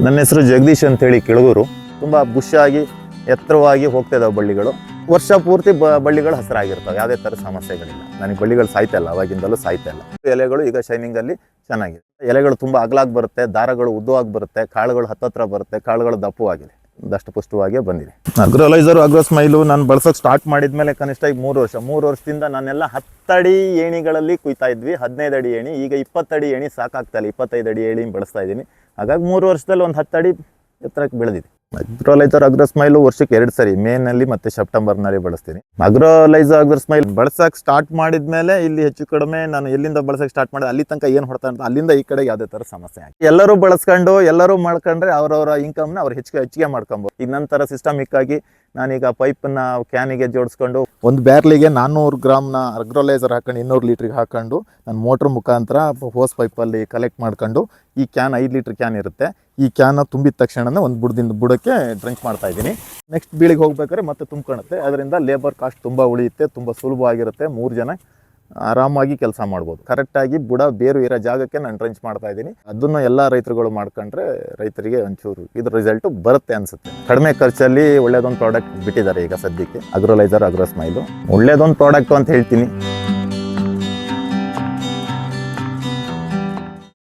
ನನ್ನ ಹೆಸರು ಜಗದೀಶ್ ಅಂತೇಳಿ ಕೆಳಗೂರು. ತುಂಬ ಬುಷಾಗಿ ಎತ್ತರವಾಗಿ ಹೋಗ್ತಾ ಇದ್ದಾವೆ ಬಳ್ಳಿಗಳು. ವರ್ಷ ಪೂರ್ತಿ ಬಳ್ಳಿಗಳು ಹಸಿರಾಗಿರ್ತವೆ, ಯಾವುದೇ ಥರ ಸಮಸ್ಯೆಗಳಿಲ್ಲ. ನನಗೆ ಬಳ್ಳಿಗಳು ಸಾಯ್ತಾ ಇಲ್ಲ, ಅವಾಗಿಂದಲೂ ಸಾಯ್ತಾ ಇಲ್ಲ. ಎಲೆಗಳು ಈಗ ಶೈನಿಂಗಲ್ಲಿ ಚೆನ್ನಾಗಿದೆ. ಎಲೆಗಳು ತುಂಬ ಅಗಲಾಗಿ ಬರುತ್ತೆ, ದಾರಗಳು ಉದ್ದವಾಗಿ ಬರುತ್ತೆ, ಕಾಳುಗಳು ಹತ್ತತ್ರ ಬರುತ್ತೆ, ಕಾಳುಗಳು ದಪ್ಪವಾಗಿದೆ, ದಷ್ಟಪುಷ್ಟವಾಗಿಯೇ ಬಂದಿದೆ. ಅಗ್ರೋಲೈಸರು ಅಗ್ರೋಸ್ಮೈಲು ನಾನು ಬಳಸೋಕೆ ಸ್ಟಾರ್ಟ್ ಮಾಡಿದ್ಮೇಲೆ ಕನಿಷ್ಠ ಈಗ 3 ವರ್ಷದಿಂದ ನಾನೆಲ್ಲ 10 ಅಡಿ ಏಣಿಗಳಲ್ಲಿ ಕುಯ್ತಾ ಇದ್ವಿ, 15 ಅಡಿ ಏಣಿ. ಈಗ 20 ಅಡಿ ಏಣಿ ಸಾಕಾಗ್ತಾ ಇಲ್ಲ, 25 ಅಡಿ ಏಣಿ ಬಳಸ್ತಾ ಇದ್ದೀನಿ. ಹಾಗಾಗಿ 3 ವರ್ಷದಲ್ಲಿ ಒಂದು 10 ಅಡಿ ಎತ್ತರಕ್ಕೆ ಬೆಳೆದಿದೆ. ಅಗ್ರೋಲೈಸರ್ ಅಗ್ರೋಸ್ಮೈಲು ವರ್ಷಕ್ಕೆ 2 ಸರಿ, ಮೇನಲ್ಲಿ ಮತ್ತು ಸೆಪ್ಟೆಂಬರ್ನಲ್ಲಿ ಬಳಸ್ತೀನಿ. ಅಗ್ರೋಲೈಸರ್ ಬಳಸಕ್ಕೆ ಸ್ಟಾರ್ಟ್ ಮಾಡಿದ್ಮೇಲೆ ಇಲ್ಲಿ ಹೆಚ್ಚು ಕಡಿಮೆ ನಾನು ಎಲ್ಲಿಂದ ಬಳಸಕ್ಕೆ ಸ್ಟಾರ್ಟ್ ಮಾಡಿದೆ ಅಲ್ಲಿ ತನಕ ಏನು ಹೊಡ್ತಾ ಇರ್ತಾರೆ, ಅಲ್ಲಿಂದ ಈ ಕಡೆ ಯಾವುದೇ ಥರ ಸಮಸ್ಯೆ ಆಗಿ ಎಲ್ಲರೂ ಬಳಸ್ಕೊಂಡು ಎಲ್ಲರೂ ಮಾಡ್ಕೊಂಡ್ರೆ ಅವರವರ ಇನ್ಕಮ್ನ ಅವ್ರು ಹೆಚ್ಚಿಗೆ ಮಾಡ್ಕೊಬೋದು. ಈಗ ನಂತರ ಸಿಸ್ಟಮಿಕ್ ಆಗಿ ನಾನೀಗ ಪೈಪನ್ನ ಕ್ಯಾನಿಗೆ ಜೋಡಿಸ್ಕೊಂಡು ಒಂದು ಬ್ಯಾರ್ಲಿಗೆ 400 ಗ್ರಾಮ್ನ ಅಗ್ರೋಲೈಸರ್ ಹಾಕೊಂಡು 200 ಲೀಟ್ರಿಗೆ ಹಾಕೊಂಡು ನಾನು ಮೋಟ್ರ್ ಮುಖಾಂತರ ಹೋಸ್ ಪೈಪಲ್ಲಿ ಕಲೆಕ್ಟ್ ಮಾಡ್ಕೊಂಡು ಈ ಕ್ಯಾನ್ 5 ಲೀಟ್ರ್ ಕ್ಯಾನ್ ಇರುತ್ತೆ, ಈ ಕ್ಯಾನ್ ತುಂಬಿದ ತಕ್ಷಣನೇ ಒಂದು ಬುಡದಿಂದ ಬುಡಕ್ಕೆ ಡ್ರಿಂಕ್ ಮಾಡ್ತಾ ಇದ್ದೀನಿ. ನೆಕ್ಸ್ಟ್ ಬೀಳಿಗೆ ಹೋಗ್ಬೇಕಾದ್ರೆ ಮತ್ತೆ ತುಂಬ್ಕೊಳುತ್ತೆ. ಅದರಿಂದ ಲೇಬರ್ ಕಾಸ್ಟ್ ತುಂಬ ಉಳಿಯುತ್ತೆ, ತುಂಬ ಸುಲಭವಾಗಿರುತ್ತೆ. 3 ಜನ ಆರಾಮಾಗಿ ಕೆಲಸ ಮಾಡ್ಬೋದು. ಕರೆಕ್ಟಾಗಿ ಬುಡ ಬೇರು ಇರೋ ಜಾಗಕ್ಕೆ ನಾನು ಡ್ರೆಂಚ್ ಮಾಡ್ತಾ ಇದ್ದೀನಿ. ಅದನ್ನು ಎಲ್ಲ ರೈತರುಗಳು ಮಾಡ್ಕೊಂಡ್ರೆ ರೈತರಿಗೆ ಒಂಚೂರು ಇದ್ರ ರಿಸಲ್ಟು ಬರುತ್ತೆ ಅನಿಸುತ್ತೆ. ಕಡಿಮೆ ಖರ್ಚಲ್ಲಿ ಒಳ್ಳೇದೊಂದು ಪ್ರಾಡಕ್ಟ್ ಬಿಟ್ಟಿದ್ದಾರೆ ಈಗ ಸದ್ಯಕ್ಕೆ ಅಗ್ರೋಲೈಸರ್ ಅಗ್ರೋಸ್ಮೈಲು. ಒಳ್ಳೇದೊಂದು ಪ್ರಾಡಕ್ಟು ಅಂತ ಹೇಳ್ತೀನಿ.